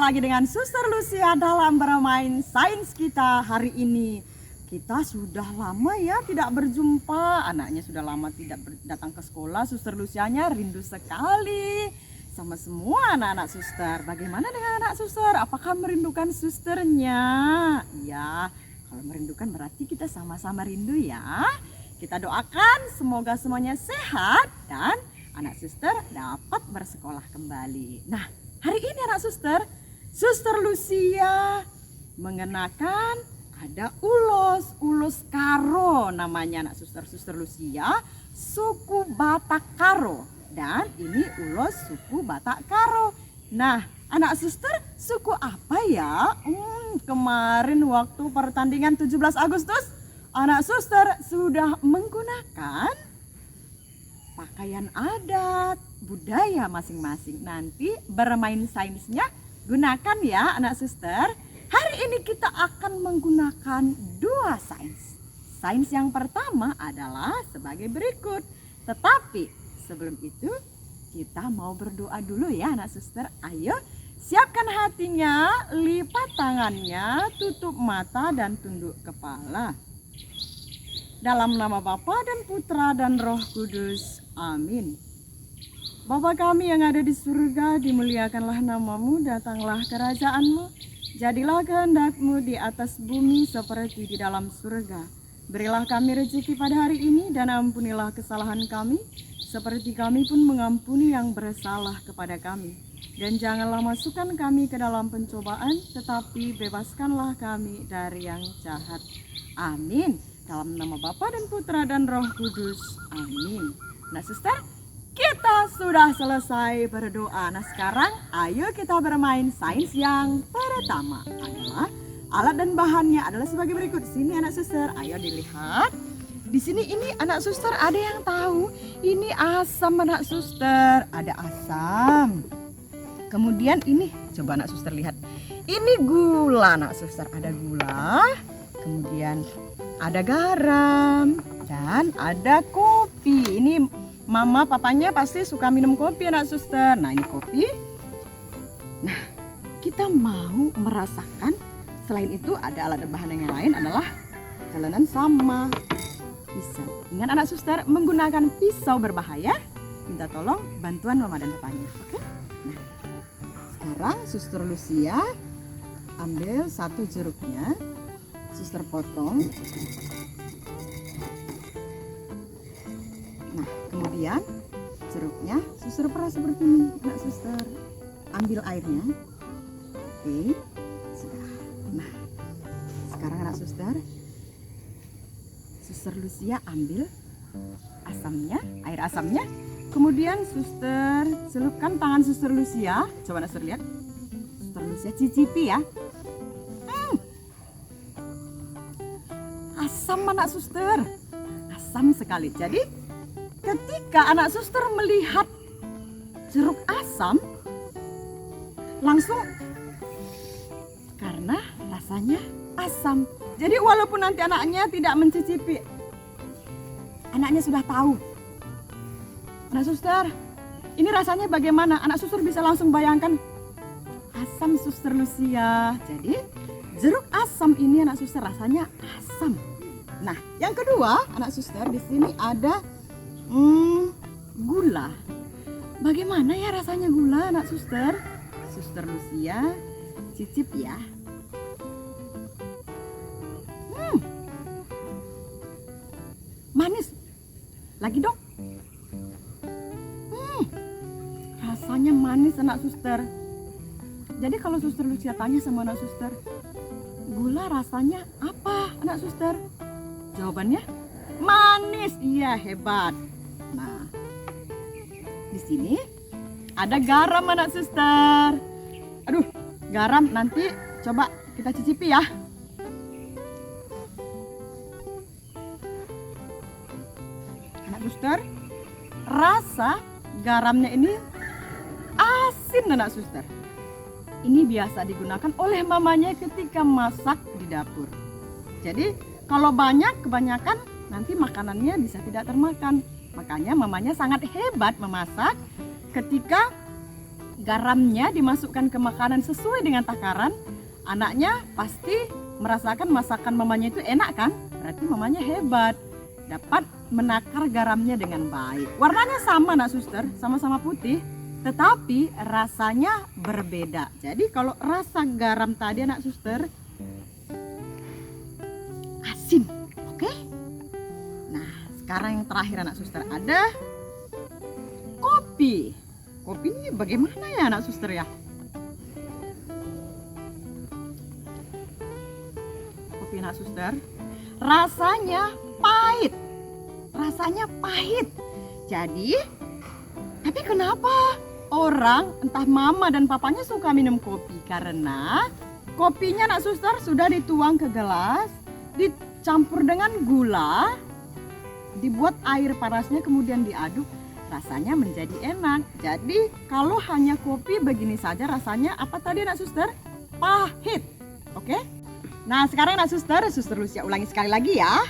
lagi dengan Suster Lucia dalam bermain sains kita hari ini. Kita sudah lama ya tidak berjumpa. Anaknya sudah lama tidak datang ke sekolah. Suster Lucianya rindu sekali sama semua anak-anak suster. Bagaimana dengan anak suster? Apakah merindukan susternya? Ya, kalau merindukan berarti kita sama-sama rindu ya. Kita doakan semoga semuanya sehat dan anak suster dapat bersekolah kembali. Nah, hari ini anak suster, Suster Lucia mengenakan ada ulos karo namanya anak suster. Suster Lucia suku Batak Karo dan ini ulos suku Batak Karo. Nah, anak suster suku apa ya? Kemarin waktu pertandingan 17 Agustus anak suster sudah menggunakan pakaian adat budaya masing-masing. Nanti bermain sainsnya gunakan ya anak suster. Hari ini kita akan menggunakan dua sains. Sains yang pertama adalah sebagai berikut. Tetapi sebelum itu kita mau berdoa dulu ya anak suster. Ayo siapkan hatinya, lipat tangannya, tutup mata dan tunduk kepala. Dalam nama Bapa dan Putra dan Roh Kudus. Amin. Bapa kami yang ada di surga, dimuliakanlah namamu, datanglah kerajaanmu. Jadilah kehendak-Mu di atas bumi seperti di dalam surga. Berilah kami rezeki pada hari ini dan ampunilah kesalahan kami, seperti kami pun mengampuni yang bersalah kepada kami. Dan janganlah masukkan kami ke dalam pencobaan, tetapi bebaskanlah kami dari yang jahat. Amin. Dalam nama Bapa dan Putra dan Roh Kudus. Amin. Nah suster, kita sudah selesai berdoa. Nah sekarang ayo kita bermain sains yang pertama adalah alat dan bahannya adalah sebagai berikut. Sini anak suster, ayo dilihat. Di sini ini anak suster ada yang tahu. Ini asam anak suster, ada asam. Kemudian ini coba anak suster lihat. Ini gula anak suster, ada gula. Kemudian ada garam dan ada kopi. Ini mama papanya pasti suka minum kopi anak suster. Nah ini kopi. Nah kita mau merasakan. Selain itu ada alat dan bahan yang lain adalah jalanan sama pisau. Ingat anak suster menggunakan pisau berbahaya. Minta tolong bantuan mama dan papanya. Oke? Nah sekarang Suster Lucia ambil satu jeruknya. Suster potong. Nah, kemudian jeruknya suster peras seperti ini, anak suster. Ambil airnya. Oke, sudah. Nah, sekarang anak suster, Suster Lucia ambil asamnya, air asamnya. Kemudian suster celupkan tangan Suster Lucia. Coba anak suster lihat. Suster Lucia cicipi ya. Asam anak suster, asam sekali. Jadi ketika anak suster melihat jeruk asam, langsung karena rasanya asam. Jadi walaupun nanti anaknya tidak mencicipi, anaknya sudah tahu. Anak suster, ini rasanya bagaimana? Anak suster bisa langsung bayangkan asam Suster Lucia. Jadi jeruk asam ini anak suster rasanya asam. Nah, yang kedua, anak suster di sini ada gula. Bagaimana ya rasanya gula, anak suster? Suster Lucia cicip ya. Manis. Lagi dong. Rasanya manis anak suster. Jadi kalau Suster Lucia tanya sama anak suster, gula rasanya apa anak suster? Jawabannya manis. Iya, hebat. Nah, di sini ada garam anak suster. Aduh, garam nanti coba kita cicipi ya. Anak suster, rasa garamnya ini asin anak suster. Ini biasa digunakan oleh mamanya ketika masak di dapur. Jadi kalau kebanyakan nanti makanannya bisa tidak termakan. Makanya mamanya sangat hebat memasak ketika garamnya dimasukkan ke makanan sesuai dengan takaran, anaknya pasti merasakan masakan mamanya itu enak kan? Berarti mamanya hebat, dapat menakar garamnya dengan baik. Warnanya sama nak suster, sama-sama putih, tetapi rasanya berbeda. Jadi kalau rasa garam tadi anak suster asin, oke? Nah sekarang yang terakhir anak suster ada kopi. Kopi ini bagaimana ya anak suster ya? Kopi anak suster rasanya pahit. Rasanya pahit. Jadi, tapi kenapa orang entah mama dan papanya suka minum kopi? Karena kopinya anak suster sudah dituang ke gelas, dicampur dengan gula, dibuat air panasnya kemudian diaduk, rasanya menjadi enak. Jadi kalau hanya kopi begini saja rasanya apa tadi anak suster? Pahit. Oke? Nah sekarang anak suster Lucia ulangi sekali lagi ya.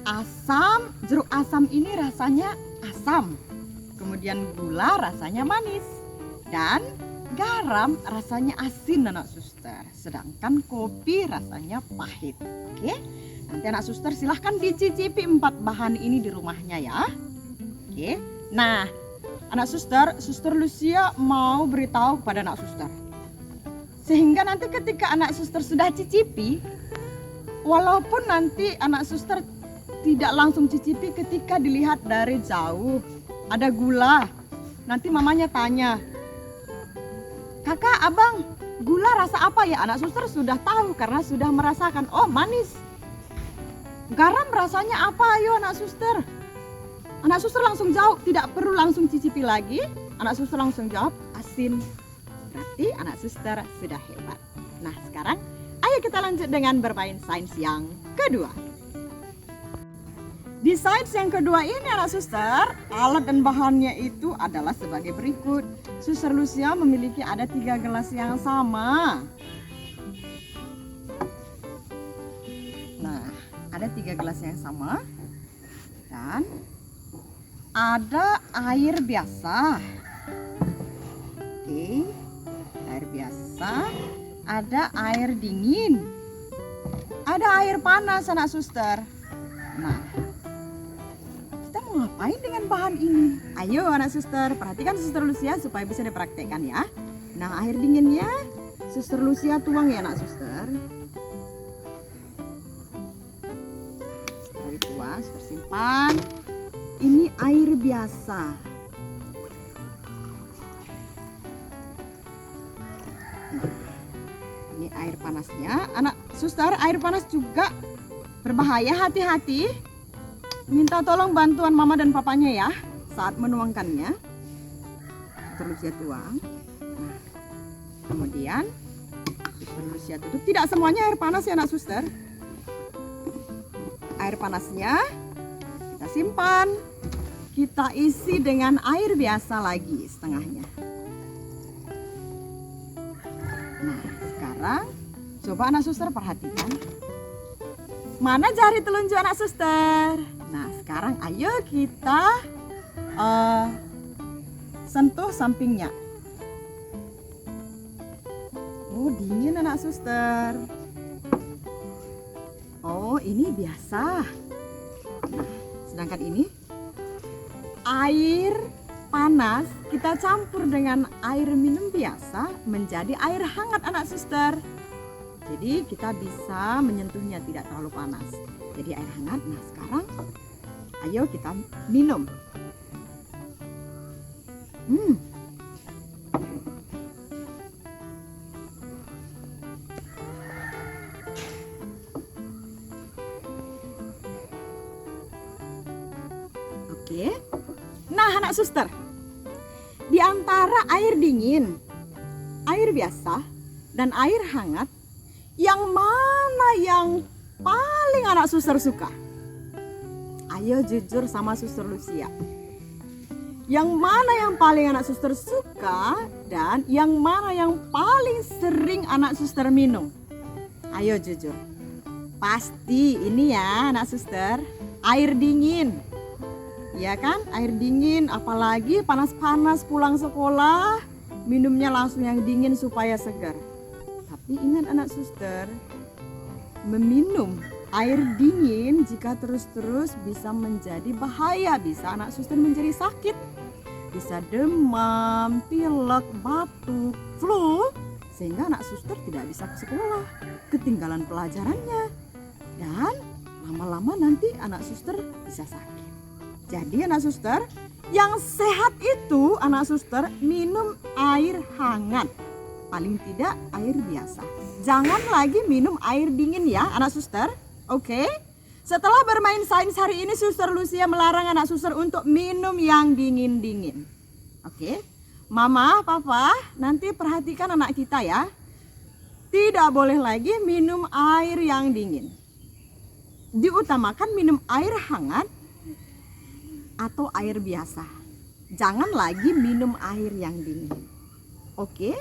Asam, jeruk asam ini rasanya asam. Kemudian gula rasanya manis. Dan garam rasanya asin anak suster. Sedangkan kopi rasanya pahit. Oke? Nanti anak suster silahkan dicicipi 4 bahan ini di rumahnya ya. Oke? Nah, anak suster Lucia mau beritahu kepada anak suster. Sehingga nanti ketika anak suster sudah cicipi, walaupun nanti anak suster tidak langsung cicipi ketika dilihat dari jauh, ada gula. Nanti mamanya tanya, "Kakak, abang, gula rasa apa ya?" Anak suster sudah tahu karena sudah merasakan, oh manis. Garam rasanya apa? Ayo anak suster. Anak suster langsung jawab, tidak perlu langsung cicipi lagi. Anak suster langsung jawab, asin. Berarti anak suster sudah hebat. Nah sekarang ayo kita lanjut dengan bermain sains yang kedua. Di sains yang kedua ini anak suster, alat dan bahannya itu adalah sebagai berikut. Suster Lucia memiliki ada 3 gelas yang sama. Nah, ada 3 gelas yang sama. Dan ada air biasa. Oke, air biasa. Ada air dingin. Ada air panas anak suster. Nah, kita mau ngapain dengan bahan ini? Ayo anak suster, perhatikan suster Lucia supaya bisa dipraktekkan ya. Nah, air dinginnya suster Lucia tuang ya anak suster. Suster tuang, suster simpan. Ini air biasa. Ini air panasnya. Anak suster, air panas juga berbahaya, hati-hati. Minta tolong bantuan mama dan papanya ya saat menuangkannya. Suster Lucia tuang. Nah, kemudian suster Lucia tutup. Tidak semuanya air panas ya anak suster. Air panasnya kita simpan. Kita isi dengan air biasa lagi setengahnya. Nah sekarang coba anak suster perhatikan. Mana jari telunjuk anak suster? Nah sekarang ayo kita sentuh sampingnya. Oh dingin anak suster. Oh ini biasa. Nah sedangkan ini air panas kita campur dengan air minum biasa menjadi air hangat anak suster. Jadi kita bisa menyentuhnya tidak terlalu panas. Jadi air hangat. Nah sekarang ayo kita minum. Oke. Nah anak suster, di antara air dingin, air biasa, dan air hangat, yang mana yang paling anak suster suka? Ayo jujur sama suster Lucia. Yang mana yang paling anak suster suka dan yang mana yang paling sering anak suster minum? Ayo jujur. Pasti ini ya anak suster, air dingin. Ya kan, air dingin, apalagi panas-panas pulang sekolah, minumnya langsung yang dingin supaya segar. Tapi ingat anak suster, meminum air dingin jika terus-terus bisa menjadi bahaya. Bisa anak suster menjadi sakit, bisa demam, pilek, batuk, flu, sehingga anak suster tidak bisa ke sekolah, ketinggalan pelajarannya, dan lama-lama nanti anak suster bisa sakit. Jadi anak suster, yang sehat itu anak suster minum air hangat, paling tidak air biasa. Jangan lagi minum air dingin ya anak suster. Oke? Setelah bermain sains hari ini, Suster Lucia melarang anak suster untuk minum yang dingin-dingin. Oke? Mama, papa, nanti perhatikan anak kita ya. Tidak boleh lagi minum air yang dingin. Diutamakan minum air hangat atau air biasa. Jangan lagi minum air yang dingin. Oke?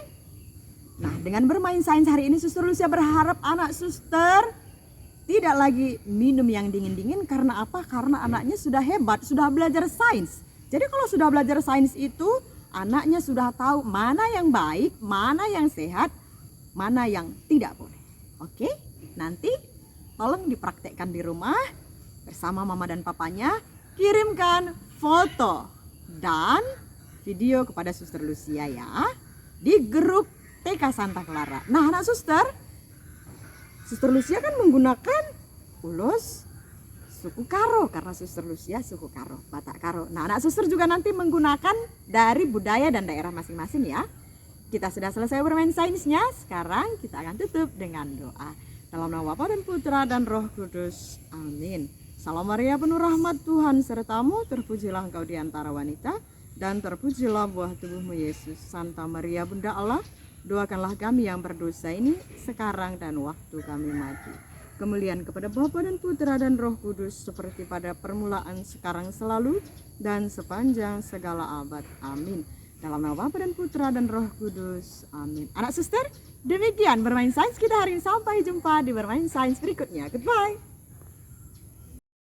Nah, dengan bermain sains hari ini, Suster Lucia berharap anak suster tidak lagi minum yang dingin-dingin. Karena apa? Karena anaknya sudah hebat, sudah belajar sains. Jadi kalau sudah belajar sains itu, anaknya sudah tahu mana yang baik, mana yang sehat, mana yang tidak boleh. Oke? Nanti tolong dipraktekkan di rumah bersama mama dan papanya. Kirimkan foto dan video kepada Suster Lucia ya, di grup TK Santa Clara. Nah anak suster, Suster Lucia kan menggunakan ulos suku Karo, karena Suster Lucia suku Karo, Batak Karo. Nah anak suster juga nanti menggunakan dari budaya dan daerah masing-masing ya. Kita sudah selesai bermain sainsnya, sekarang kita akan tutup dengan doa. Dalam nama Bapa dan Putra dan Roh Kudus, amin. Salam Maria penuh rahmat Tuhan sertamu, terpujilah engkau di antara wanita, dan terpujilah buah tubuhmu Yesus. Santa Maria Bunda Allah, doakanlah kami yang berdosa ini sekarang dan waktu kami mati. Kemuliaan kepada Bapa dan Putra dan Roh Kudus, seperti pada permulaan, sekarang, selalu, dan sepanjang segala abad. Amin. Dalam nama Bapa dan Putra dan Roh Kudus, amin. Anak suster, demikian bermain sains kita hari ini. Sampai jumpa di bermain sains berikutnya. Goodbye.